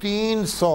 300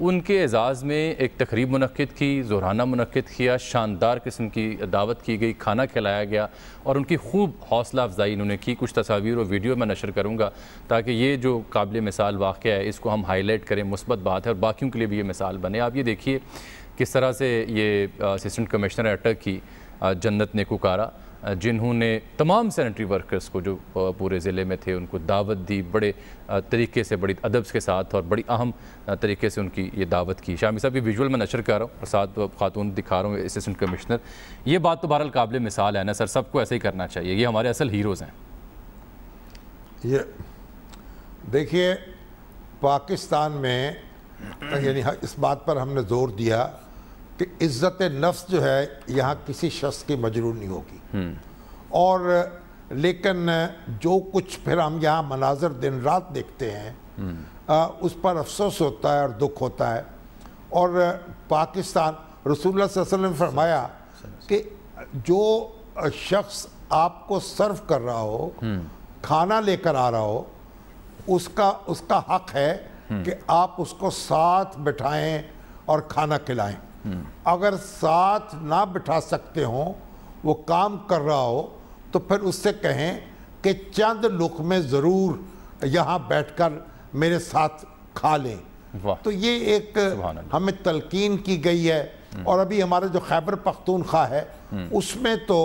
ان کے اعزاز میں ایک تقریب منعقد کی، زہرانہ منعقد کیا، شاندار قسم کی دعوت کی گئی، کھانا کھلایا گیا اور ان کی خوب حوصلہ افزائی انہوں نے کی. کچھ تصاویر اور ویڈیو میں نشر کروں گا تاکہ یہ جو قابل مثال واقعہ ہے اس کو ہم ہائی لائٹ کریں، مثبت بات ہے اور باقیوں کے لیے بھی یہ مثال بنے. آپ یہ دیکھیے کس طرح سے یہ اسسٹنٹ کمشنر اٹک کی جنت نیکوکارہ، جنہوں نے تمام سینیٹری ورکرز کو جو پورے ضلع میں تھے ان کو دعوت دی، بڑے طریقے سے، بڑی ادب کے ساتھ اور بڑی اہم طریقے سے ان کی یہ دعوت کی. شامی صاحب یہ ویژول میں نشر کر رہا ہوں اور ساتھ خاتون دکھا رہا ہوں اسسٹنٹ کمشنر. یہ بات تو بہرحال قابل مثال ہے نا سر، سب کو ایسے ہی کرنا چاہیے، یہ ہمارے اصل ہیروز ہیں. یہ دیکھیے پاکستان میں یعنی اس بات پر ہم نے زور دیا کہ عزت نفس جو ہے یہاں کسی شخص کی مجروح نہیں ہوگی، اور لیکن جو کچھ پھر ہم یہاں مناظر دن رات دیکھتے ہیں اس پر افسوس ہوتا ہے اور دکھ ہوتا ہے. اور پاکستان رسول اللہ صلی اللہ علیہ وسلم نے فرمایا کہ جو شخص آپ کو سرو کر رہا ہو، کھانا لے کر آ رہا ہو، اس کا حق ہے کہ آپ اس کو ساتھ بٹھائیں اور کھانا کھلائیں. اگر ساتھ نہ بٹھا سکتے ہوں، وہ کام کر رہا ہو، تو پھر اس سے کہیں کہ چند لقمے ضرور یہاں بیٹھ کر میرے ساتھ کھا لیں. تو یہ ایک ہمیں تلقین کی گئی ہے. اور ابھی ہمارے جو خیبر پختونخوا ہے اس میں تو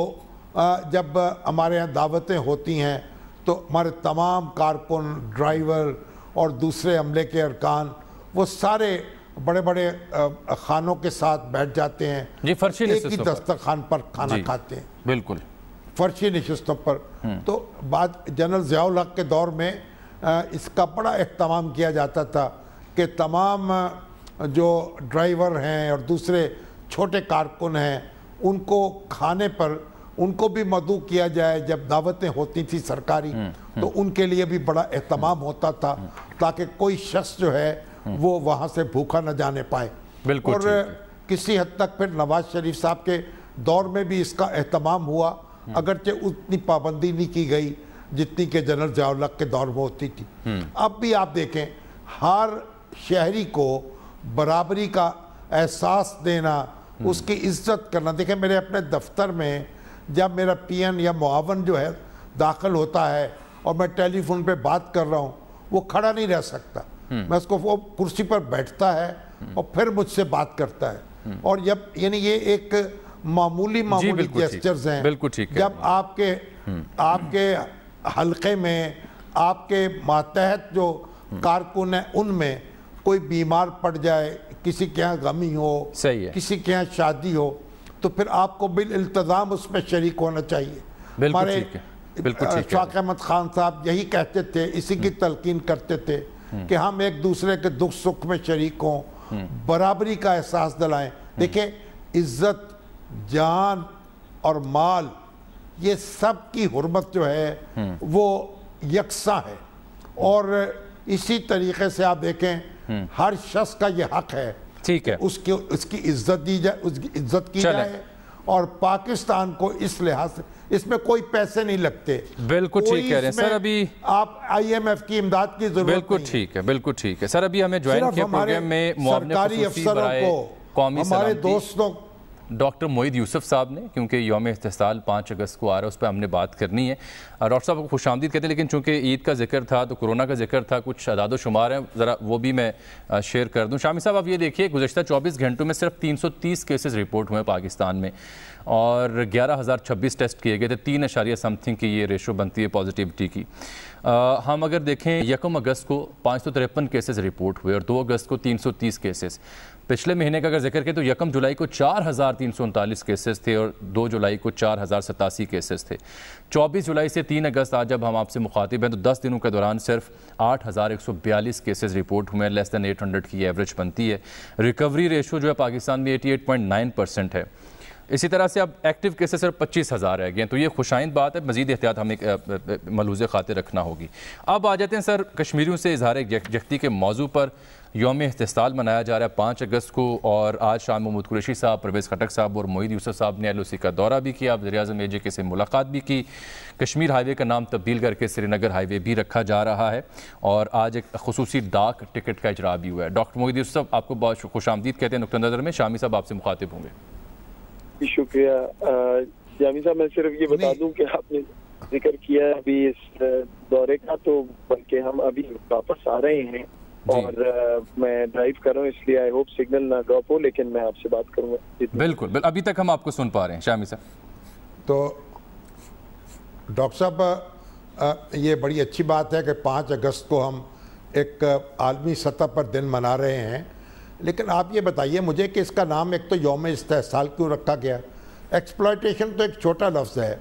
جب ہمارے یہاں دعوتیں ہوتی ہیں تو ہمارے تمام کارکن، ڈرائیور اور دوسرے عملے کے ارکان وہ سارے بڑے بڑے خانوں کے ساتھ بیٹھ جاتے ہیں، ایک ہی دسترخوان پر کھانا کھاتے ہیں، بالکل فرشی نشستوں پر. تو بعد جنرل ضیاء الحق کے دور میں اس کا بڑا اہتمام کیا جاتا تھا کہ تمام جو ڈرائیور ہیں اور دوسرے چھوٹے کارکن ہیں ان کو کھانے پر ان کو بھی مدعو کیا جائے. جب دعوتیں ہوتی تھی سرکاری تو ان کے لیے بھی بڑا اہتمام ہوتا تھا تاکہ کوئی شخص جو ہے وہ وہاں سے بھوکا نہ جانے پائے. اور کسی حد تک پھر نواز شریف صاحب کے دور میں بھی اس کا اہتمام ہوا، اگرچہ اتنی پابندی نہیں کی گئی جتنی کہ جنرل ضیاء الحق کے دور میں ہوتی تھی. اب بھی آپ دیکھیں ہر شہری کو برابری کا احساس دینا، اس کی عزت کرنا. دیکھیں میرے اپنے دفتر میں جب میرا پی این یا معاون جو ہے داخل ہوتا ہے اور میں ٹیلی فون پہ بات کر رہا ہوں، وہ کھڑا نہیں رہ سکتا. میں اس کو وہ کرسی پر بیٹھتا ہے اور پھر مجھ سے بات کرتا ہے. اور جب یعنی یہ ایک معمولی جیسچرز ہیں. جب آپ کے حلقے میں آپ کے ماتحت جو کارکن ہیں ان میں کوئی بیمار پڑ جائے، کسی کے یہاں غمی ہو، کسی کے یہاں شادی ہو، تو پھر آپ کو بالالتزام اس میں شریک ہونا چاہیے. ہمارے شاق احمد خان صاحب یہی کہتے تھے، اسی کی تلقین کرتے تھے کہ ہم ایک دوسرے کے دکھ سکھ میں شریک ہوں، برابری کا احساس دلائیں. دیکھیں عزت، جان اور مال یہ سب کی حرمت جو ہے وہ یکساں ہے. اور اسی طریقے سے آپ دیکھیں ہر شخص کا یہ حق ہے اس کی عزت دی جائے، اس کی عزت کی جائے. اور پاکستان کو اس لحاظ سے اس میں کوئی پیسے نہیں لگتے. بالکل ٹھیک کہہ رہے ہیں سر. ابھی آپ آئی ایم ایف کی امداد کی ضرورت نہیں. بالکل ٹھیک ہے، بالکل ٹھیک ہے سر. ابھی ہمیں جوائن کیا پروگرام میں سرکاری افسروں کو، ہمارے دوستوں ڈاکٹر معید یوسف صاحب نے، کیونکہ یوم استحصال 5 اگست کو آ رہا ہے، اس پہ ہم نے بات کرنی ہے. ڈاکٹر صاحب کو خوش آمدید کہتے ہیں، لیکن چونکہ عید کا ذکر تھا تو کورونا کا ذکر تھا، کچھ اعداد و شمار ہیں ذرا وہ بھی میں شیئر کر دوں. شامی صاحب آپ یہ دیکھیے گزشتہ 24 گھنٹوں میں صرف 330 کیسز رپورٹ ہوئے پاکستان میں اور 11,026 ٹیسٹ کیے گئے تھے. 3.something کی یہ ریشو بنتی ہے پازیٹیوٹی کی. ہم اگر دیکھیں 1 اگست کو 553 کیسز رپورٹ ہوئے اور 2 اگست کو 330 کیسز. پچھلے مہینے کا اگر ذکر کریں تو 1 جولائی کو 4,339 کیسز تھے اور 2 جولائی کو 4,087 کیسز تھے. 24 جولائی سے 3 اگست آج جب ہم آپ سے مخاطب ہیں تو 10 دنوں کے دوران صرف 8,142 کیسز رپورٹ ہوئے ہیں. لیس دین 800 کی ایوریج بنتی ہے. ریکوری ریشو جو ہے پاکستان میں 88.9% ہے. اسی طرح سے اب ایکٹیو کیسز صرف 25,000 رہ گئے ہیں، تو یہ خوشائند بات ہے، مزید احتیاط ہمیں ملحوظ خاطر رکھنا ہوگی۔ اب آ جاتے ہیں سر کشمیریوں سے اظہار یکجہتی کے موضوع پر۔ یوم استحصال منایا جا رہا ہے 5 اگست کو، اور آج شام محمود قریشی صاحب، پرویز خٹک صاحب اور معید یوسف صاحب نے LOC کا دورہ بھی کیا، وزیر اعظم AJ سے ملاقات بھی کی۔ کشمیر ہائی وے کا نام تبدیل کر کے سری نگر ہائی وے بھی رکھا جا رہا ہے، اور آج ایک خصوصی ڈاک ٹکٹ کا اجرا بھی ہوا ہے۔ ڈاکٹر معید یوسف صاحب آپ کو بہت خوش آمدید کہتے ہیں نقطہ نظر میں، شامی صاحب آپ سے مخاطب ہوں گے۔ شکریہ جامی صاحب، میں صرف یہ بتا دوں کہ آپ نے ذکر کیا ابھی اس دورے کا، تو بلکہ ہم ابھی واپس آ رہے ہیں اور میں ڈرائیو کر رہا ہوں، اس لیے آئی ہوپ سگنل نہ ڈراپ ہو، لیکن میں آپ سے بات کروں گا۔ بالکل، ابھی تک ہم آپ کو سن پا رہے ہیں شامی صاحب۔ تو ڈاکٹر صاحب یہ بڑی اچھی بات ہے کہ 5 اگست کو ہم ایک عالمی سطح پر دن منا رہے ہیں، لیکن آپ یہ بتائیے مجھے کہ اس کا نام ایک تو یوم استحصال کیوں رکھا گیا؟ ایکسپلائٹیشن تو ایک چھوٹا لفظ ہے،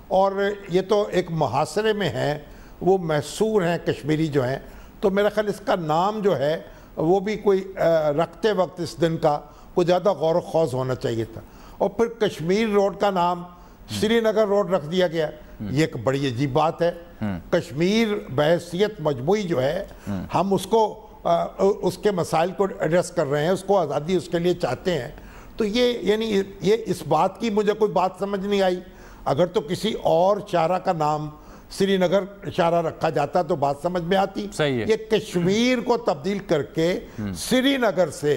اور یہ تو ایک محاصرے میں ہے، وہ محصور ہیں کشمیری جو ہیں، تو میرا خیال اس کا نام جو ہے وہ بھی کوئی رکھتے وقت اس دن کا کوئی زیادہ غور و خوض ہونا چاہیے تھا۔ اور پھر کشمیر روڈ کا نام سری نگر روڈ رکھ دیا گیا، یہ ایک بڑی عجیب بات ہے۔ کشمیر بحیثیت مجموعی جو ہے، ہم اس کو اس کے مسائل کو ایڈریس کر رہے ہیں، اس کو آزادی اس کے لیے چاہتے ہیں، تو یہ یعنی یہ اس بات کی مجھے کوئی بات سمجھ نہیں آئی۔ اگر تو کسی اور شاہراہ کا نام سری نگر شاہراہ رکھا جاتا تو بات سمجھ میں آتی۔ یہ کشمیر کو تبدیل کر کے سری نگر سے،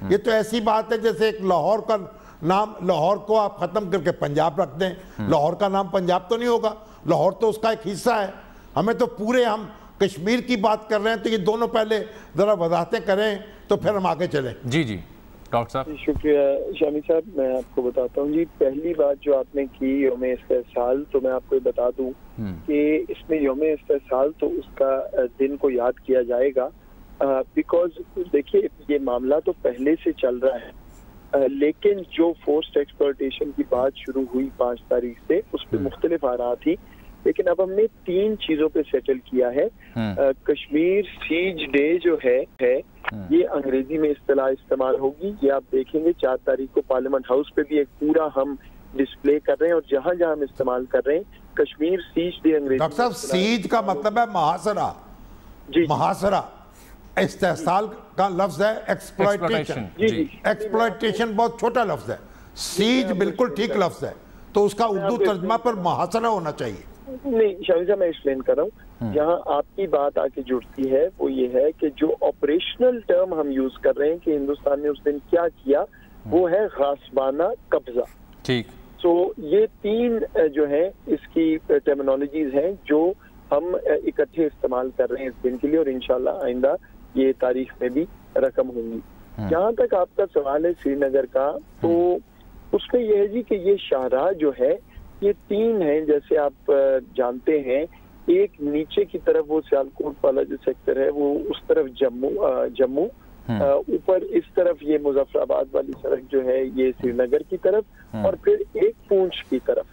یہ تو ایسی بات ہے جیسے ایک لاہور کا نام، لاہور کو آپ ختم کر کے پنجاب رکھ دیں، لاہور کا نام پنجاب تو نہیں ہوگا، لاہور تو اس کا ایک حصہ ہے۔ ہمیں تو پورے ہم کشمیر کی بات کر رہے ہیں، تو یہ دونوں پہلے ذرا وضاحتیں کریں تو پھر ہم آگے چلیں۔ جی جی ڈاکٹر صاحب۔ شکریہ شامی صاحب، میں آپ کو بتاتا ہوں۔ جی پہلی بات جو آپ نے کی یوم استحصال، تو میں آپ کو بتا دوں کہ اس میں یوم استحصال تو اس کا دن کو یاد کیا جائے گا، بیکاز دیکھیے یہ معاملہ تو پہلے سے چل رہا ہے، لیکن جو فورسڈ ایکسپلائٹیشن کی بات شروع ہوئی 5 تاریخ سے، اس پہ مختلف آراء تھی، لیکن اب ہم نے 3 چیزوں پہ سیٹل کیا ہے۔ کشمیر سیج ڈے جو ہے یہ انگریزی میں اصطلاح استعمال ہوگی، یہ آپ دیکھیں گے 4 تاریخ کو پارلیمنٹ ہاؤس پہ بھی ایک پورا ہم ڈسپلے کر رہے ہیں، اور جہاں جہاں ہم استعمال کر رہے ہیں کشمیر سیج ڈے انگریزی۔ ڈاکٹر صاحب سیج کا مطلب ہے محاصرہ، جی محاصرہ، استحصال کا لفظ ہے ایکسپلائٹیشن۔ ایکسپلائٹیشن بہت چھوٹا لفظ ہے، سیج بالکل ٹھیک لفظ ہے، تو اس کا اردو ترجمہ پر محاصرہ ہونا چاہیے۔ نہیں شامی صاحب، میں ایکسپلین کر رہا ہوں، جہاں آپ کی بات آ کے جڑتی ہے وہ یہ ہے کہ جو آپریشنل ٹرم ہم یوز کر رہے ہیں کہ ہندوستان نے اس دن کیا کیا، وہ ہے غاصبانہ قبضہ۔ ٹھیک، تو یہ 3 جو ہیں اس کی ٹرمینالوجیز ہیں جو ہم اکٹھے استعمال کر رہے ہیں اس دن کے لیے، اور انشاءاللہ آئندہ یہ تاریخ میں بھی رقم ہوں گی۔ جہاں تک آپ کا سوال ہے سری نگر کا، تو اس میں یہ ہے جی کہ یہ شاہراہ جو ہے یہ 3 ہیں، جیسے آپ جانتے ہیں، ایک نیچے کی طرف وہ سیالکوٹ والا جو سیکٹر ہے وہ اس طرف جموں، اوپر اس طرف یہ مظفر آباد والی سڑک جو ہے یہ سری نگر کی طرف، اور پھر ایک پونچھ کی طرف۔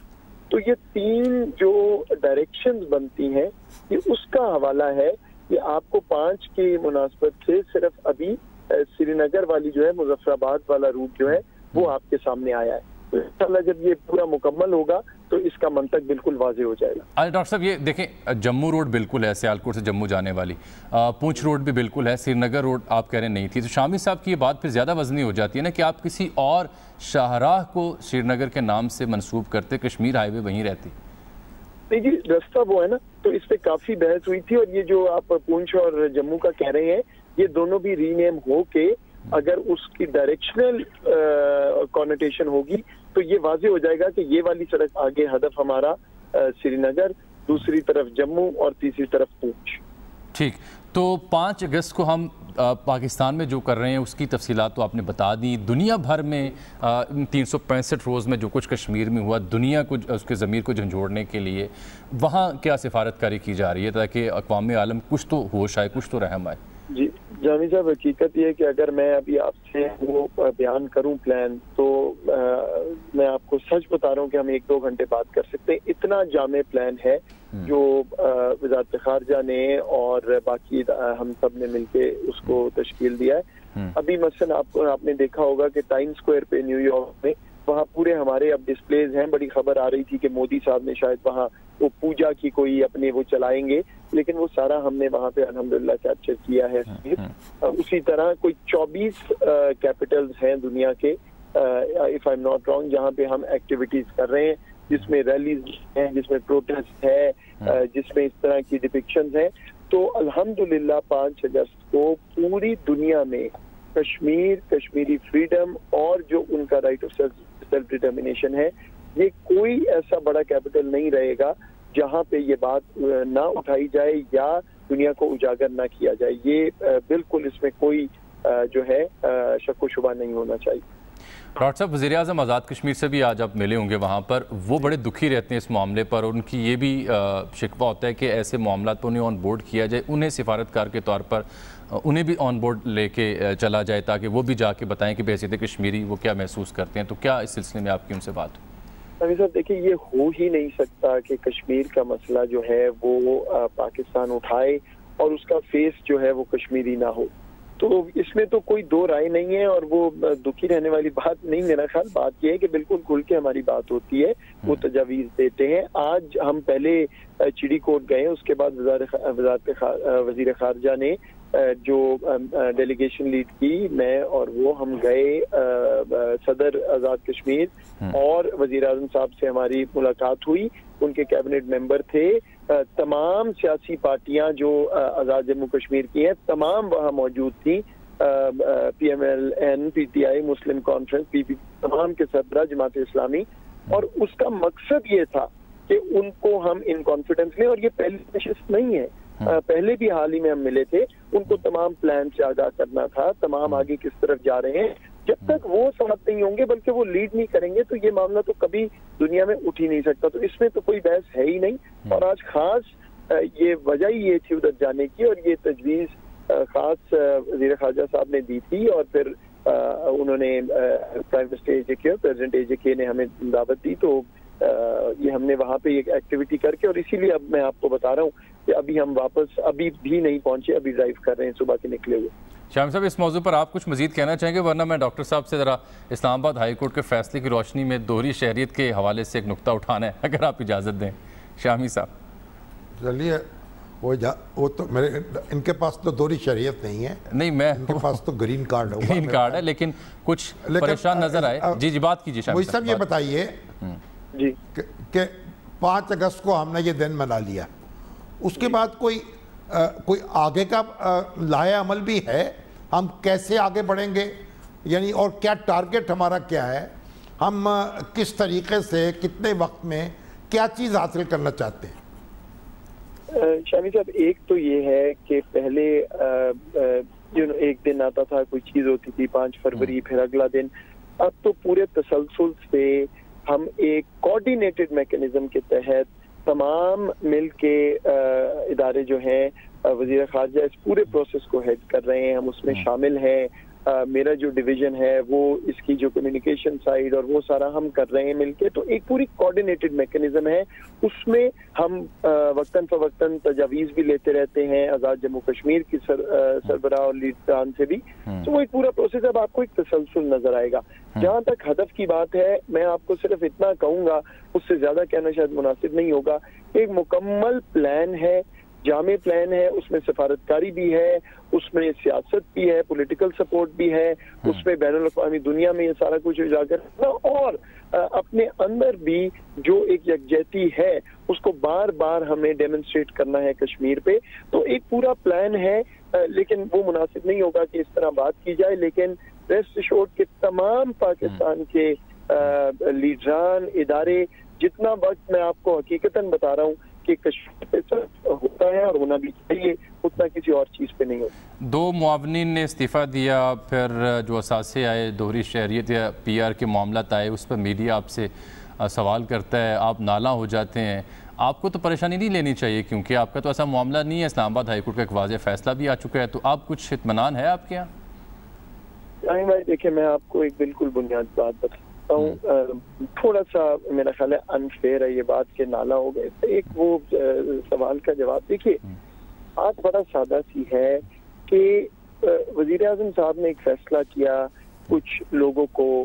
تو یہ 3 جو ڈائریکشنز بنتی ہیں، یہ اس کا حوالہ ہے کہ آپ کو 5 کی مناسبت سے صرف ابھی سری نگر والی جو ہے مظفر آباد والا روٹ جو ہے وہ آپ کے سامنے آیا ہے۔ تو انشاءاللہ جب یہ پورا مکمل ہوگا تو اس کا منطق بالکل واضح ہو جائے گا۔ ڈاکٹر صاحب یہ دیکھیں، جموں روڈ بالکل ہے، سیالکوٹ سے جموں جانے والی، پونچھ روڈ بھی بالکل ہے، سری نگر روڈ آپ کہہ رہے نہیں تھی، تو شامی صاحب کی یہ بات پھر زیادہ وزنی ہو جاتی ہے نا کہ آپ کسی اور شاہراہ کو سری نگر کے نام سے منسوب کرتے، کشمیر ہائی وے وہیں رہتی۔ نہیں جی، رستہ وہ ہے نا، تو اس پہ کافی بحث ہوئی تھی، اور یہ جو آپ پونچھ اور جموں کا کہہ رہے ہیں، یہ دونوں بھی ری نیم ہو کے اگر اس کی ڈائریکشنل کونوٹیشن ہوگی تو یہ واضح ہو جائے گا کہ یہ والی سڑک آگے ہدف ہمارا سری نگر، دوسری طرف جموں اور تیسری طرف پونچھ۔ ٹھیک، تو 5 اگست کو ہم پاکستان میں جو کر رہے ہیں اس کی تفصیلات تو آپ نے بتا دی۔ دنیا بھر میں 365 روز میں جو کچھ کشمیر میں ہوا، دنیا کو اس کے ضمیر کو جھنجھوڑنے کے لیے وہاں کیا سفارت کاری کی جا رہی ہے تاکہ اقوام عالم کچھ تو ہوش آئے، کچھ تو رحم آئے؟ جی جامی صاحب، حقیقت یہ ہے کہ اگر میں ابھی آپ سے وہ بیان کروں پلان، تو میں آپ کو سچ بتا رہا ہوں کہ ہم 1-2 گھنٹے بات کر سکتے ہیں، اتنا جامع پلان ہے جو وزارت خارجہ نے اور باقی ہم سب نے مل کے اس کو تشکیل دیا ہے۔ ابھی مثلا آپ نے دیکھا ہوگا کہ ٹائم اسکوائر پہ نیو یارک میں وہاں پورے ہمارے اب ڈسپلیز ہیں. بڑی خبر آ رہی تھی کہ مودی صاحب نے شاید وہاں وہ پوجا کی کوئی اپنے وہ چلائیں گے, لیکن وہ سارا ہم نے وہاں پہ الحمدللہ کیپچر کیا ہے. اسی طرح کوئی 24 کیپٹلز ہیں دنیا کے, if I'm not wrong, جہاں پہ ہم ایکٹیویٹیز کر رہے ہیں, جس میں ریلیز ہیں, جس میں پروٹیسٹ ہے, جس میں اس طرح کی ڈپکشنز ہیں. تو الحمدللہ 5 اگست کو پوری دنیا میں کشمیری فریڈم اور جو ان کا رائٹ آف سیلف ڈٹرمنیشن ہے, یہ کوئی ایسا بڑا کیپٹل نہیں رہے گا جہاں پہ یہ بات نہ اٹھائی جائے یا دنیا کو اجاگر نہ کیا جائے. یہ بالکل اس میں کوئی جو ہے شک و شبہ نہیں ہونا چاہیے. ڈاکٹر صاحب, وزیر اعظم آزاد کشمیر سے بھی آج آپ ملے ہوں گے وہاں پر, وہ بڑے دکھی رہتے ہیں اس معاملے پر, اور ان کی یہ بھی شکوہ ہوتا ہے کہ ایسے معاملات پر انہیں آن بورڈ کیا جائے, انہیں سفارتکار کے طور پر انہیں بھی آن بورڈ لے کے چلا جائے تاکہ وہ بھی جا کے بتائیں کہ بحیثیت کشمیری وہ کیا محسوس کرتے ہیں. تو کیا اس سلسلے میں آپ کی ان سے بات ہو؟ صاحب دیکھیے, یہ ہو ہی نہیں سکتا کہ کشمیر کا مسئلہ جو ہے وہ پاکستان اٹھائے اور اس کا فیس جو ہے وہ کشمیری نہ ہو. تو اس میں تو کوئی دو رائے نہیں ہے, اور وہ دکھی رہنے والی بات نہیں. میرا خیال بات یہ ہے کہ بالکل کھل کے ہماری بات ہوتی ہے, وہ تجاویز دیتے ہیں. آج ہم پہلے چڑی کوٹ گئے, اس کے بعد وزیر خارجہ نے جو ڈیلیگیشن لیڈ کی, میں اور وہ ہم گئے, صدر آزاد کشمیر اور وزیر اعظم صاحب سے ہماری ملاقات ہوئی. ان کے کیبنٹ ممبر تھے, تمام سیاسی پارٹیاں جو آزاد جموں کشمیر کی ہیں تمام وہاں موجود تھیں, P M L N, P T I, Muslim Conference, P P, تمام کے سربراہ, جماعت اسلامی. اور اس کا مقصد یہ تھا کہ ان کو ہم ان کانفیڈنس لیں, اور یہ پہلی نشست نہیں ہے, پہلے بھی حال ہی میں ہم ملے تھے. ان کو تمام پلان سے آگاہ کرنا تھا, تمام آگے کس طرف جا رہے ہیں. جب تک وہ ساتھ نہیں ہوں گے بلکہ وہ لیڈ نہیں کریں گے تو یہ معاملہ تو کبھی دنیا میں اٹھ ہی نہیں سکتا. تو اس میں تو کوئی بحث ہے ہی نہیں. اور آج خاص یہ وجہ ہی یہ تھی ادھر جانے کی, اور یہ تجویز خاص وزیر خارجہ صاحب نے دی تھی, اور پھر انہوں نے پرائم منسٹر اے جے کے اور پریزیڈنٹ اے جے کے نے ہمیں دعوت دی. تو یہ ہم نے وہاں پہ ایک ایکٹیویٹی کر کے, اور اسی لیے اب میں آپ کو بتا رہا ہوں کہ ابھی ہم واپس ابھی بھی نہیں پہنچے, ابھی ڈرائیو کر رہے ہیں صبح کے نکلے ہوئے. شامی صاحب, اس موضوع پر آپ کچھ مزید کہنا چاہیں گے؟ ورنہ میں ڈاکٹر صاحب سے ذرا اسلام آباد ہائی کورٹ کے فیصلے کی روشنی میں دوہری شہریت کے حوالے سے ایک نقطہ اٹھانا ہے, اگر آپ اجازت دیں. شامی صاحب چلیے, وہ تو میرے ان کے پاس تو دوہری شہریت نہیں ہے. نہیں, ان کے پاس تو گرین کارڈ ہے. گرین کارڈ ہے, لیکن کچھ پریشان نظر آئے. جی بات کیجیے شامی صاحب. یہ بتائیے کہ 5 اگست کو ہم نے یہ دن منا لیا, اس کے بعد کوئی آگے کا لائحہ عمل بھی ہے؟ ہم کیسے آگے بڑھیں گے, یعنی اور کیا ٹارگٹ ہمارا کیا ہے, ہم کس طریقے سے کتنے وقت میں کیا چیز حاصل کرنا چاہتے ہیں؟ شامی صاحب, ایک تو یہ ہے کہ پہلے ایک دن آتا تھا, کوئی چیز ہوتی تھی 5 فروری, پھر اگلا دن. اب تو پورے تسلسل سے ہم ایک کوارڈینیٹڈ میکینزم کے تحت تمام مل کے ادارے جو ہیں, وزیر خارجہ اس پورے پروسیس کو ہیڈ کر رہے ہیں, ہم اس میں شامل ہیں. میرا جو ڈویژن ہے وہ اس کی جو کمیونیکیشن سائیڈ اور وہ سارا ہم کر رہے ہیں مل کے. تو ایک پوری کوارڈینیٹڈ میکینزم ہے, اس میں ہم وقتاً فوقتاً تجاویز بھی لیتے رہتے ہیں آزاد جموں کشمیر کی سربراہ اور لیڈران سے بھی. تو وہ ایک پورا پروسیس, اب آپ کو ایک تسلسل نظر آئے گا. جہاں تک ہدف کی بات ہے, میں آپ کو صرف اتنا کہوں گا, اس سے زیادہ کہنا شاید مناسب نہیں ہوگا. ایک مکمل پلان ہے, جامع پلان ہے, اس میں سفارتکاری بھی ہے, اس میں سیاست بھی ہے, پولیٹیکل سپورٹ بھی ہے, اس میں بین الاقوامی دنیا میں یہ سارا کچھ اجاگر کرنا, اور اپنے اندر بھی جو ایک یکجہتی ہے اس کو بار بار ہمیں ڈیمونسٹریٹ کرنا ہے کشمیر پہ. تو ایک پورا پلان ہے, لیکن وہ مناسب نہیں ہوگا کہ اس طرح بات کی جائے. لیکن ریسٹ ایشورڈ کے تمام پاکستان کے لیڈران, ادارے, جتنا وقت میں آپ کو حقیقتاً بتا رہا ہوں کہ کشمیر پہ ہوتا ہے اور ہونا بھی چاہیے, اتنا کسی اور چیز پہ نہیں ہوتا. 2 معاونین نے استعفیٰ دیا, پھر جو اثاثے آئے, دوہری شہریت یا پی آر کے معاملات آئے, اس پر میڈیا آپ سے سوال کرتا ہے, آپ نالاں ہو جاتے ہیں. آپ کو تو پریشانی نہیں لینی چاہیے کیونکہ آپ کا تو ایسا معاملہ نہیں ہے, اسلام آباد ہائی کورٹ کا ایک واضح فیصلہ بھی آ چکا ہے. تو آپ کچھ اطمینان ہے آپ کے یہاں؟ بھائی دیکھیں, میں آپ کو ایک بالکل بنیاد بات بتاتا ہوں, تھوڑا سا میرا خیال ہے انفیئر ہے یہ بات کہ نالا ہو گئے. ایک وہ سوال کا جواب دیکھیے, بات بڑا سادہ سی ہے کہ وزیر اعظم صاحب نے ایک فیصلہ کیا, کچھ لوگوں کو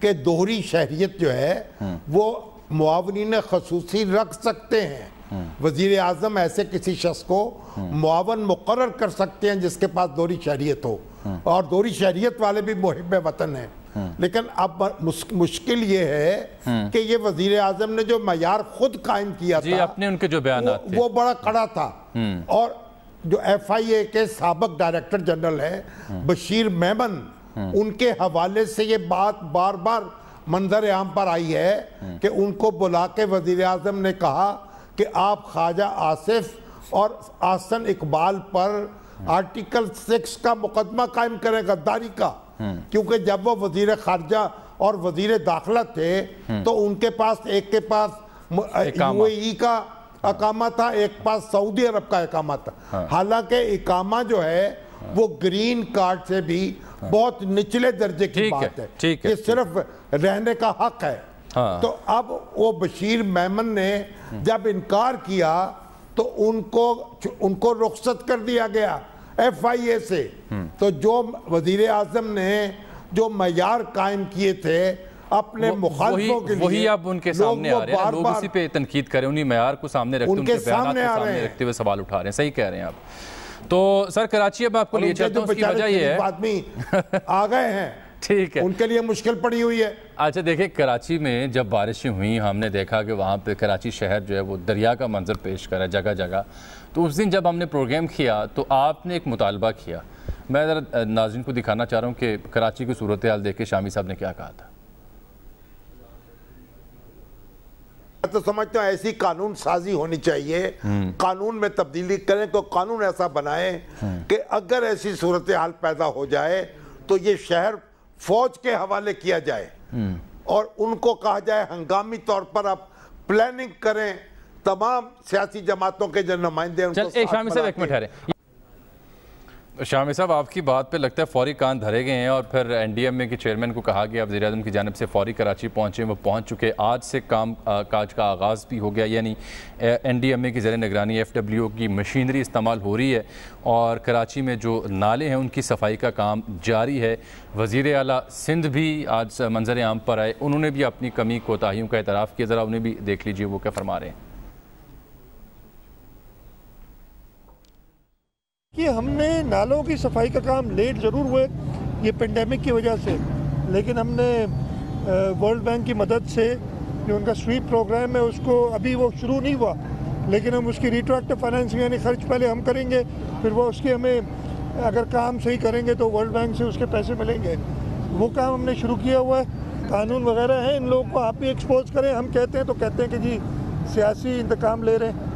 کہ دوہری شہریت جو ہے وہ معاونین خصوصی رکھ سکتے ہیں. وزیر اعظم ایسے کسی شخص کو معاون مقرر کر سکتے ہیں جس کے پاس دوہری شہریت ہو, اور دوہری شہریت والے بھی محب وطن ہیں. لیکن اب مشکل یہ ہے کہ یہ وزیر اعظم نے جو معیار خود قائم کیا تھا, اپنے ان کے جو بیانات تھے, وہ بڑا کڑا تھا. اور جو ایف آئی اے کے سابق ڈائریکٹر جنرل ہے بشیر میمن, ان کے حوالے سے یہ بات بار بار منظر عام پر آئی ہے کہ ان کو بلا کے وزیر اعظم نے کہا کہ آپ خواجہ آصف اور احسن اقبال پر آرٹیکل 6 کا مقدمہ قائم کریں, غداری کا, کیونکہ جب وہ وزیر خارجہ اور وزیر داخلہ تھے تو ان کے پاس, ایک کے پاس یو اے ای کا اقامہ تھا, ایک پاس سعودی عرب کا اقامہ تھا. حالانکہ اقامہ جو ہے وہ گرین کارڈ سے بھی بہت نچلے درجے کی بات ہے, یہ صرف رہنے کا حق ہے. تو اب وہ بشیر میمن نے جب انکار کیا تو ان کو رخصت کر دیا گیا ایف آئی اے سے. تو جو وزیر اعظم نے جو معیار قائم کیے تھے اپنے مخالفوں کے لیے, وہی اب ان کے سامنے آ رہے ہیں, لوگ اسی پہ تنقید کریں, انہی معیار کو سامنے رکھتے ان کے بیانات کو سامنے رکھتے ہوئے سوال اٹھا رہے ہیں. صحیح کہہ رہے ہیں آپ. تو سر کراچی اب آپ کو لیے چلتا ہوں, اس کی وجہ یہ ہے آدمی آ گئے ہیں, ٹھیک ہے, ان کے لیے مشکل پڑی ہوئی ہے. اچھا دیکھیں, کراچی میں جب بارشیں ہوئیں ہم نے دیکھا کہ وہاں پہ کراچی شہر جو ہے وہ دریا کا منظر پیش کر رہا ہے جگہ جگہ. تو اس دن جب ہم نے پروگرام کیا تو آپ نے ایک مطالبہ کیا, میں ذرا ناظرین کو دکھانا چاہ رہا ہوں کہ کراچی کی صورتحال دیکھ کے شامی صاحب نے کیا کہا تھا. میں تو سمجھتا ہوں ایسی قانون سازی ہونی چاہیے, قانون میں تبدیلی کریں, تو قانون ایسا بنائیں کہ اگر ایسی صورتحال پیدا ہو جائے تو یہ شہر فوج کے حوالے کیا جائے, اور ان کو کہا جائے ہنگامی طور پر آپ پلاننگ کریں, تمام سیاسی جماعتوں کے جو نمائندے ان کو ساتھ شامی صاحب ایک منٹ ٹھہریں. شامی صاحب آپ کی بات پہ لگتا ہے فوری کان دھرے گئے ہیں, اور پھر این ڈی ایم اے کے چیئرمین کو کہا گیا وزیر اعظم کی جانب سے فوری کراچی پہنچیں, وہ پہنچ چکے. آج سے کام کاج کا آغاز بھی ہو گیا, یعنی این ڈی ایم اے کی زیر نگرانی ایف ڈبلیو کی مشینری استعمال ہو رہی ہے, اور کراچی میں جو نالے ہیں ان کی صفائی کا کام جاری ہے. وزیر اعلیٰ سندھ بھی آج منظر عام پر آئے, انہوں نے بھی اپنی کمی کوتاہیوں کا اعتراف کیا, ذرا انہیں بھی دیکھ لیجئے وہ کیا فرما رہے ہیں. کہ ہم نے نالوں کی صفائی کا کام لیٹ ضرور ہوئے یہ پینڈیمک کی وجہ سے, لیکن ہم نے ورلڈ بینک کی مدد سے جو ان کا سویپ پروگرام ہے اس کو ابھی وہ شروع نہیں ہوا, لیکن ہم اس کی ریٹرویکٹیو فائنینسنگ یعنی خرچ پہلے ہم کریں گے, پھر وہ اس کے ہمیں اگر کام صحیح کریں گے تو ورلڈ بینک سے اس کے پیسے ملیں گے. وہ کام ہم نے شروع کیا ہوا ہے. قانون وغیرہ ہیں, ان لوگوں کو آپ بھی ایکسپوز کریں. ہم کہتے ہیں تو کہتے ہیں کہ جی سیاسی انتقام لے رہے ہیں,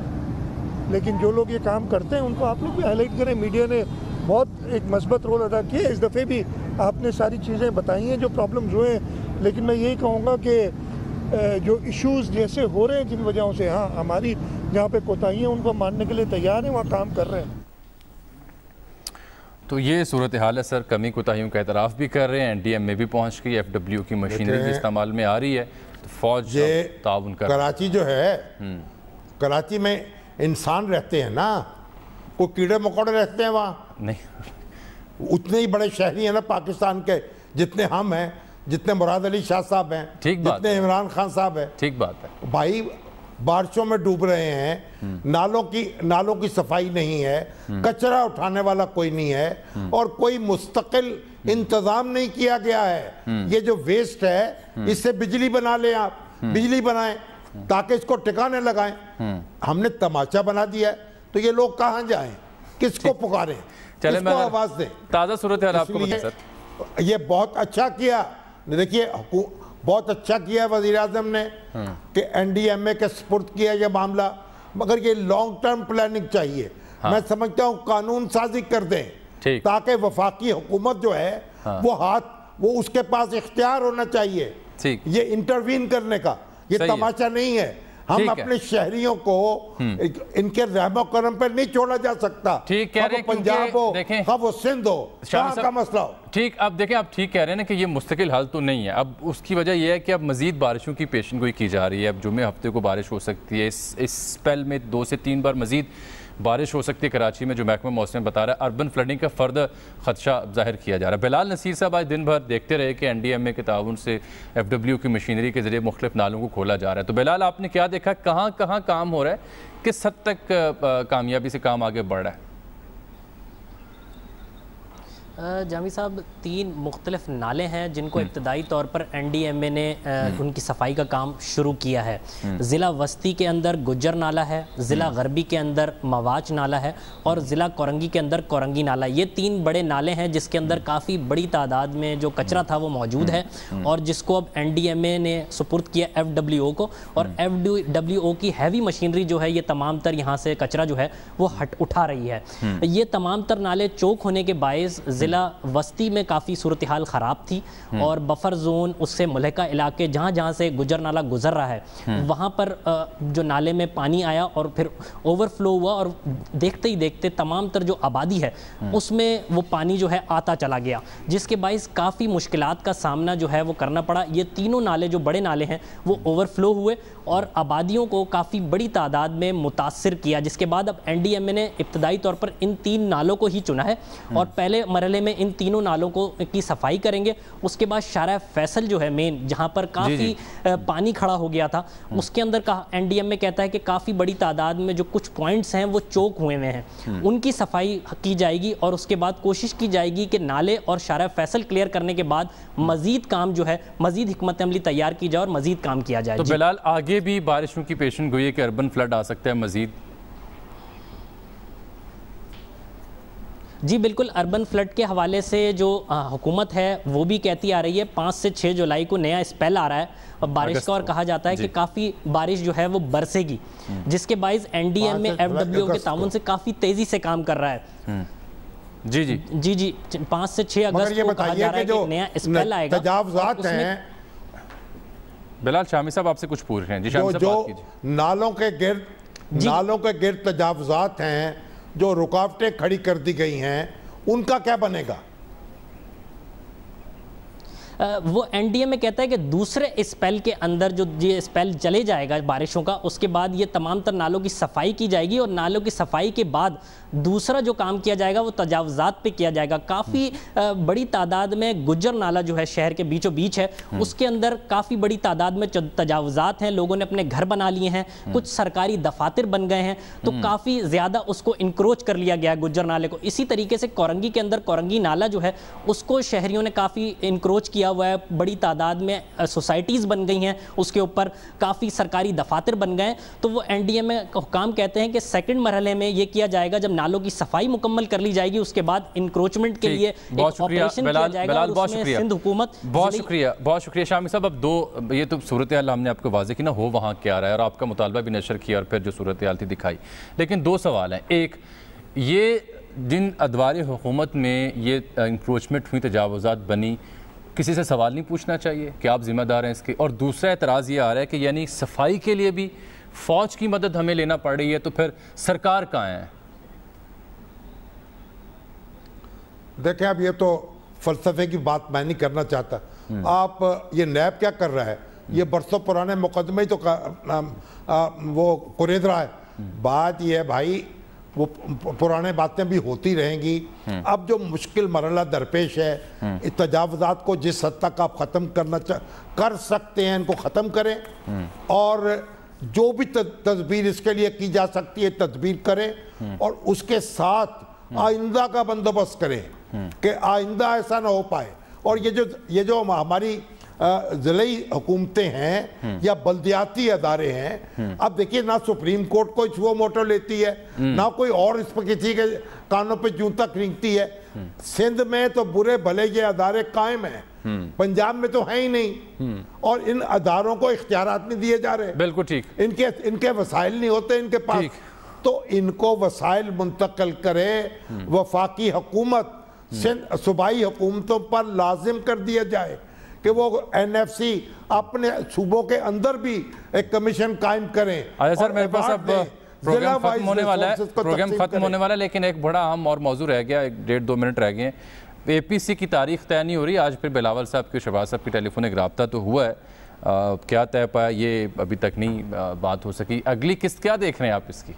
لیکن جو لوگ یہ کام کرتے ہیں ان کو آپ لوگ بھی ہائی لائٹ کریں. میڈیا نے بہت ایک مثبت رول ادا کیا, اس دفعے بھی آپ نے ساری چیزیں بتائی ہیں جو پرابلمز ہوئے ہیں, لیکن میں یہی کہوں گا کہ جو ایشوز جیسے ہو رہے ہیں جن وجہوں سے, ہاں ہماری جہاں پہ کوتاہیاں ان کو ماننے کے لیے تیار ہیں, وہاں کام کر رہے ہیں. تو یہ صورتحال ہے سر, کمی کوتاہیوں کا اعتراف بھی کر رہے ہیں, این ڈی ایم میں بھی پہنچ گئی, ایف ڈبلیو کی مشینری بھی استعمال میں آ رہی ہے, فوج تعاون کر. کراچی جو ہے, کراچی میں انسان رہتے ہیں نا, کوئی کیڑے مکوڑے رہتے ہیں وہاں نہیں, اتنے ہی بڑے شہری ہیں نا پاکستان کے جتنے ہم ہیں, جتنے مراد علی شاہ صاحب ہیں, جتنے عمران خان صاحب ہیں. ٹھیک بات ہے بھائی, بارشوں میں ڈوب رہے ہیں, نالوں کی صفائی نہیں ہے, کچرا اٹھانے والا کوئی نہیں ہے, اور کوئی مستقل انتظام نہیں کیا گیا ہے. یہ جو ویسٹ ہے اس سے بجلی بنا لیں, آپ بجلی بنائیں تاکہ اس کو ٹکانے لگائیں. ہم نے تماشا بنا دیا ہے, تو یہ لوگ کہاں جائیں, کس کو پکاریں, کس کو آواز دیں. تازہ صورتحال آپ کو بتائیں سر. یہ بہت اچھا کیا, دیکھیے بہت اچھا کیا وزیر اعظم نے کہ این ڈی ایم اے کے سپرد کیا یہ معاملہ, مگر یہ لانگ ٹرم پلاننگ چاہیے. میں سمجھتا ہوں قانون سازی کر دیں تاکہ وفاقی حکومت جو ہے وہ اس کے پاس اختیار ہونا چاہیے یہ انٹروین کرنے کا. یہ تماشا نہیں ہے, ہم اپنے شہریوں کو ان کے رحم و کرم پر نہیں چھوڑا جا سکتا. ٹھیک کہہ رہے ہیں, پنجاب ہو, خواہ وہ سندھ ہو, کہاں کا مسئلہ ہو. ٹھیک, اب دیکھیں آپ ٹھیک کہہ رہے ہیں نا کہ یہ مستقل حل تو نہیں ہے. اب اس کی وجہ یہ ہے کہ اب مزید بارشوں کی پیشن گوئی کی جا رہی ہے. اب جمعے ہفتے کو بارش ہو سکتی ہے, اس سپیل میں 2 سے 3 بار مزید بارش ہو سکتی ہے کراچی میں، جو محکمہ موسم بتا رہا ہے اربن فلڈنگ کا فردر خدشہ ظاہر کیا جا رہا ہے۔ بلال نصیر صاحب آج دن بھر دیکھتے رہے کہ NDMA کے تعاون سے FW کی مشینری کے ذریعے مختلف نالوں کو کھولا جا رہا ہے، تو بلال آپ نے کیا دیکھا، کہاں کہاں کام ہو رہا ہے، کس حد تک کامیابی سے کام آگے بڑھ رہا ہے؟ جامی صاحب 3 مختلف نالے ہیں جن کو ابتدائی طور پر NDMA نے ان کی صفائی کا کام شروع کیا ہے۔ ضلع وسطی کے اندر گجر نالہ ہے، ضلع غربی کے اندر مواچ نالہ ہے، اور ضلع کورنگی کے اندر کورنگی نالہ۔ یہ 3 بڑے نالے ہیں جس کے اندر کافی بڑی تعداد میں جو کچرا تھا وہ موجود ہے، اور جس کو اب NDMA نے سپرد کیا FWO کو، اور FWO کی ہیوی مشینری جو ہے یہ تمام تر یہاں سے کچرا جو ہے وہ اٹھا رہی ہے۔ یہ تمام تر نالے چوک ہونے کے باعث ضلع وسطی میں کافی صورتحال خراب تھی، اور بفر زون اس سے ملحقہ علاقے جہاں جہاں سے گجر نالہ گزر رہا ہے وہاں پر جو نالے میں پانی آیا اور پھر اوور فلو ہوا، اور دیکھتے ہی دیکھتے تمام تر جو آبادی ہے اس میں وہ پانی جو ہے آتا چلا گیا، جس کے باعث کافی مشکلات کا سامنا جو ہے وہ کرنا پڑا۔ یہ تینوں نالے جو بڑے نالے ہیں وہ اوور فلو ہوئے اور آبادیوں کو کافی بڑی تعداد میں متاثر کیا، جس کے بعد اب NDMA نے ابتدائی طور پر ان 3 نالوں کو ہی چنا ہے، اور پہلے مرحلے میں ان تینوں نالوں کی صفائی کریں گے۔ اس کے بعد شارع فیصل جو ہے مین، جہاں پر کافی پانی کھڑا ہو گیا تھا، اس کے اندر NDMA کہتا ہے کہ کافی بڑی تعداد میں جو کچھ پوائنٹس ہیں وہ چوک ہوئے ہیں، ان کی صفائی کی جائے گی، اور اس کے بعد کوشش کی جائے گی کہ نالے اور شارع فیصل کلیئر کرنے کے بعد مزید کام جو ہے، مزید حکمت عملی تیار کی جائے اور مزید کام کیا جائے۔ تو بلال آگے بھی بارشوں کی پیشن گوئی ہے کہ اربن فلڈ آ سکتا ہے مزید؟ جی بالکل، اربن فلڈ کے حوالے سے جو حکومت ہے وہ بھی کہتی آ رہی ہے 5 سے 6 جولائی کو نیا اسپیل آ رہا ہے اور بارش کا، اور کہا جاتا ہے کہ کافی بارش جو ہے وہ برسے گی، جس کے باعث NDMA FWO کے تعاون سے کافی تیزی سے کام کر رہا ہے۔ جی 5 سے 6 اگست کو کہا جا رہا ہے کہ نیا اسپیل آئے گا۔ تجاوزات ہیں بلال شامی صاحب آپ سے کچھ پوچھ رہے ہیں، جی شامی صاحب بات کیجئے۔ نالوں کے گرد تجاوزات ہیں جو رکاوٹیں کھڑی کر دی گئی ہیں، ان کا کیا بنے گا؟ وہ NDMA کہتا ہے کہ دوسرے اسپیل کے اندر جو یہ اسپیل چلے جائے گا بارشوں کا، اس کے بعد یہ تمام تر نالوں کی صفائی کی جائے گی، اور نالوں کی صفائی کے بعد دوسرا جو کام کیا جائے گا وہ تجاوزات پہ کیا جائے گا۔ کافی بڑی تعداد میں گجر نالہ جو ہے شہر کے بیچوں بیچ ہے، اس کے اندر کافی بڑی تعداد میں تجاوزات ہیں، لوگوں نے اپنے گھر بنا لیے ہیں، کچھ سرکاری دفاتر بن گئے ہیں، تو کافی زیادہ اس کو انکروچ کر لیا گیا ہے گجر نالے کو۔ اسی طریقے سے کورنگی کے اندر کورنگی نالہ جو ہے اس کو شہریوں نے کافی انکروچ کیا ہوا ہے، بڑی تعداد میں سوسائٹیز بن گئی ہیں، اس کے اوپر کافی سرکاری دفاتر بن گئے ہیں، تو وہ NDMA حکام کہتے ہیں کہ سیکنڈ مرحلے میں یہ کیا جائے گا جب نالوں کی صفائی مکمل کر لی جائے گی، اس کے بعد انکروچمنٹ کے لیے ایک آپریشن کیا جائے گا، اور اس میں سندھ حکومت۔ بہت شکریہ شامی صاحب۔ اب یہ تو صورتحال ہم نے آپ کو واضح کی نا ہو وہاں کیا رہا ہے، اور آپ کا مطالبہ بھی نشر کیا اور پھر جو صورتحال تھی دکھائی، لیکن 2 سوال ہیں۔ ایک، یہ جن ادوار حکومت میں یہ انکروچمنٹ ہوئی، تجاوزات بنی، کسی سے سوال نہیں پوچھنا چاہیے کہ آپ ذمہ دار ہیں اس کے؟ اور دوسرا اعتراض یہ آ رہا ہے کہ یعنی صفائی کے لیے بھی فوج کی مدد ہمیں لینا پڑ رہی ہے، تو پھر سرکار کہاں ہے؟ دیکھیں اب یہ تو فلسفے کی بات میں نہیں کرنا چاہتا۔ آپ یہ نیب کیا کر رہا ہے؟ یہ برسوں پرانے مقدمے ہی تو وہ قرید رہا ہے۔ بات یہ ہے بھائی، وہ پرانے باتیں بھی ہوتی رہیں گی۔ اب جو مشکل مرحلہ درپیش ہے، تجاوزات کو جس حد تک آپ ختم کر سکتے ہیں ان کو ختم کریں، اور جو بھی تدبیر اس کے لیے کی جا سکتی ہے تدبیر کریں، اور اس کے ساتھ آئندہ کا بندوبست کریں کہ آئندہ ایسا نہ ہو پائے۔ اور یہ جو ہماری ضلعی حکومتیں ہیں یا بلدیاتی ادارے ہیں، اب دیکھیے نہ سپریم کورٹ کوئی چھو موٹو لیتی ہے، نہ کوئی اور اس پر کسی کے کانوں پہ جوں تک رینگتی ہے۔ سندھ میں تو برے بھلے یہ ادارے قائم ہیں، پنجاب میں تو ہیں ہی نہیں، اور ان اداروں کو اختیارات نہیں دیے جا رہے۔ بالکل ٹھیک، ان کے وسائل نہیں ہوتے ان کے پاس، تو ان کو وسائل منتقل کرے وفاقی حکومت، صوبائی حکومتوں پر لازم کر دیا جائے کہ وہ NFC اپنے صوبوں کے اندر بھی ایک کمیشن قائم کریں۔ سر میرے پاس اب پروگرام ختم ہونے والا ہے، لیکن ایک بڑا اہم اور موضوع رہ گیا، 1.5-2 منٹ رہ گئے ہیں۔ APC کی تاریخ طے نہیں ہو رہی، آج پھر بلاول صاحب کی شہباز صاحب کی ٹیلی فونک رابطہ تو ہوا ہے، کیا طے پایا یہ ابھی تک نہیں بات ہو سکی۔ اگلی قسط کیا دیکھ رہے ہیں آپ اس کی؟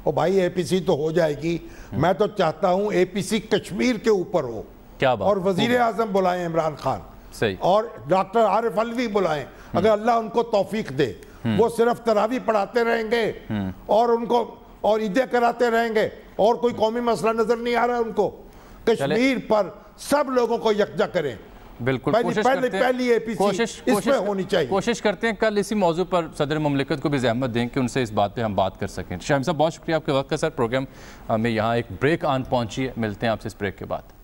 اور بھائی اے پی سی تو ہو جائے گی, میں تو چاہتا ہوں اے پی سی کشمیر کے اوپر ہو, اور وزیر اعظم بلائیں عمران خان, اور ڈاکٹر عارف علوی بلائیں, اگر اللہ ان کو توفیق دے. وہ صرف تراویح پڑھاتے رہیں گے اور ان کو اور عیدیں کراتے رہیں گے, اور کوئی قومی مسئلہ نظر نہیں آ رہا ان کو. کشمیر پر سب لوگوں کو یکجا کریں. بالکل پہلی اے پی سی اس میں ہونی چاہیے. کوشش کرتے ہیں کل اسی موضوع پر صدر مملکت کو بھی زحمت دیں کہ ان سے اس بات پہ ہم بات کر سکیں. شاہین صاحب بہت شکریہ آپ کے وقت کا. سر پروگرام میں یہاں ایک بریک آن پہنچی ہے, ملتے ہیں آپ سے اس بریک کے بعد.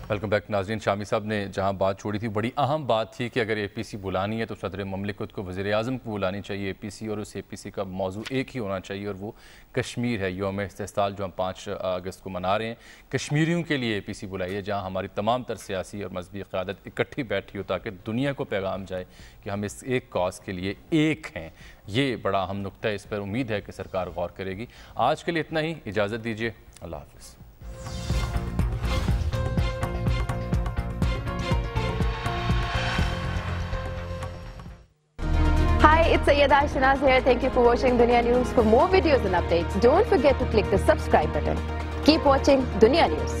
ویلکم بیک ناظرین. شامی صاحب نے جہاں بات چھوڑی تھی, بڑی اہم بات تھی کہ اگر اے پی سی بلانی ہے تو صدر مملکت کو وزیر اعظم کو بلانی چاہیے اے پی سی, اور اس اے پی سی کا موضوع ایک ہی ہونا چاہیے, اور وہ کشمیر ہے. یوم استحصال جو ہم 5 اگست کو منا رہے ہیں, کشمیریوں کے لیے اے پی سی بلائیے جہاں ہماری تمام تر سیاسی اور مذہبی قیادت اکٹھی بیٹھی ہو, تاکہ دنیا کو پیغام جائے کہ ہم اس ایک کاز کے لیے ایک ہیں. یہ بڑا اہم نقطہ ہے, اس پر امید ہے کہ سرکار غور کرے گی. آج کے لیے اتنا ہی, اجازت دیجیے, اللہ حافظ. Hi, it's Sayyeda Shanaz here. Thank you for watching Dunya News. For more videos and updates, don't forget to click the subscribe button. Keep watching Dunya News.